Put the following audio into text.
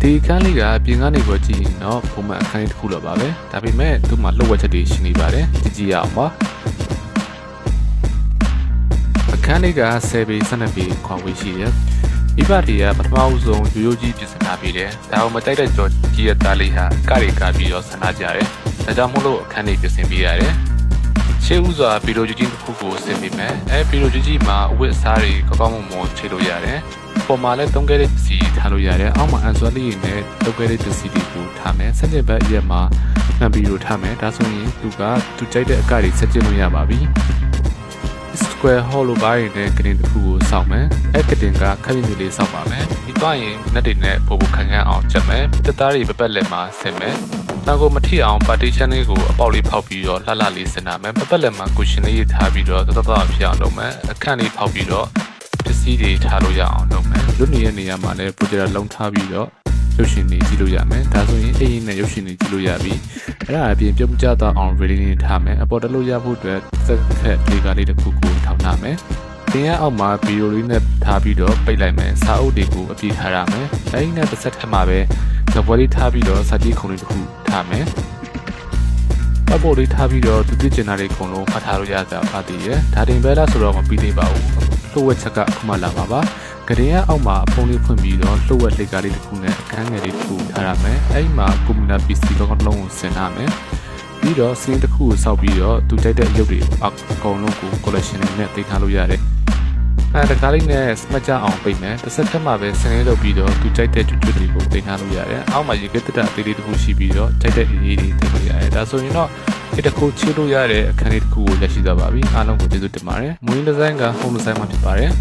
ဒီအခန်းလေးကပြင်ကနေကိုကြည့်ရင်တော့ပုံမှန်အခန်းလေးတစ်ခုတော့ပါပဲဒါပေမဲ့သူ့မှာလှုပ်ဝက်ချက်တွေရှိနေပါတယ်ကြည့်ရအောင်ပါအခန်းလေးက10ပေ12ပေခွာဝေးရှိတယ်မိဘတွေကပထမဦးဆုံးရိုးရိုးကြီးပြင်ဆင်ထားပြီးတယ်ဒါအောင်မတိုက်တဲ့ကြောကြီးရဲ့သားလေးဟာကရီကာပြီးတော့ဆန္ဒကြတယ်ဒါကြောင့်မို့လို့အခန်းလေးပြင်ဆင်ပေးရတယ်ရှေးဥစွာဗီဒီယိုကြီးတစ်ခုကိုဆင်ပေးမယ်ဗီဒီယိုကြီးမှာအဝတ်အစားတွေကောင်းကောင်းမွန်ခြေလို့ရတယ်ပေါ်မှာလည်းတုံးခဲတဲ့ပစ္စည်းထားလို့ရတယ်အောက်မှာအန်ဆွဲလေးနဲ့တုံးခဲတဲ့ပစ္စည်းတွေကိုထားမယ်ဆက်ကျင်ဘက်ရက်မှာနှမ်းပြီးတော့ထားမယ်ဒါဆိုရင်သူကြိုက်တဲ့အကတွေဆက်ကျင်လို့ရပါပြီ square hollow bar နဲ့ကတင်တစ်ခုကိုစောင့်မယ်ကတင်ကခက်ရည်လေးစောင့်ပါမယ်ပြီးတော့ရင်netတွေနဲ့ပို့ဖို့ခံခံအောင်ချက်မယ်တက်သားတွေပပတ်လက်မှာဆင်မယ်နောက်ကိုမထိအောင် partition လေးကိုအပေါက်လေးဖောက်ပြီးတော့လှလှလေးဆင်ထားမယ်ပပတ်လက်မှာ cushion လေးထားပြီးတော့တော်တော်ဖြစ်အောင်လုပ်မယ်အခန့်လေးဖောက်ပြီးတော့ပစ္စည်းတွေထားလို့ရအောင်လုပ်မယ်လွတ်နေတဲ့နေရာမှာလည်း projector လုံးထားပြီးတော့ရုပ်ရှင်တွေကြည့်လို့ရမယ်ဒါဆိုရင်အေးနဲ့ရုပ်ရှင်တွေကြည့်လို့ရပြီအဲ့ဒါအပြင်ပြုံးကြတော့အောင် ready နေထားမယ်အပေါ်တက်လို့ရဖို့အတွက်စက်ခက်လေးကားလေးတစ်ခုကိုထောင်ထားမယ်တင်ရအောက်မှာဗီဒီယိုလေးနဲ့ထားပြီးတော့ပိတ်လိုက်မယ်စာအုပ်တွေကိုအပြည့်ထားရမယ်အဲ့ဒီနဲ့တစ်ဆက်ထက်မှာပဲဇပွဲလေးထားပြီးတော့စာကြည့်ခုံလေးတစ်ခုထားမယ်အပေါ်လေးထားပြီးတော့သူပြကျင်တာတွေအကုန်လုံးဖတ်ထားလို့ရကြပါသေးတယ်ဒါတင်ပဲလားဆိုတော့မပြီးသေးပါဘူးလှုပ်ဝက်ချက်ကအခုမှလာပါပါကရင်ကအောက်မှာအဖုံးလေးဖွင့်ပြီးတော့လှုပ်ဝက်လက်ကားလေးတစ်ခုနဲ့အခန်းငယ်လေးတစ်ခုထားရမယ်အဲ့ဒီမှာကွန်ပျူတာ PC ကောင်းလုံးကိုဆင်ထားမယ်ပြီးတော့စင်းတစ်ခုကိုစောက်ပြီးတော့သူကြိုက်တဲ့အရုပ်တွေအကုန်လုံးကို collection နဲ့တင်ထားလို့ရတယ်တကားလေးနဲ့ smart ကြအောင်ပိတ်မယ်တစ်ဆက်ထက်မှပဲဆင်းရဲလုပ်ပြီးတော့သူကြိုက်တဲ့ကျွတ်ကျွတ်တွေကိုတင်ထားလို့ရတယ်အောက်မှာရေကတက်အသေးလေးတစ်ခုရှိပြီးတော့ကြိုက်တဲ့အရေးတွေတင်လို့ရတယ်ဒါဆိုရင်တော့ဒီတစ်ခုချလို့ရတဲ့အခန်းလေးတစ်ခုကိုရရှိသွားပါပြီအားလုံးကိုကျေးဇူးတင်ပါတယ်မွေးဒီဇိုင်းက home design မှာဖြစ်ပါတယ်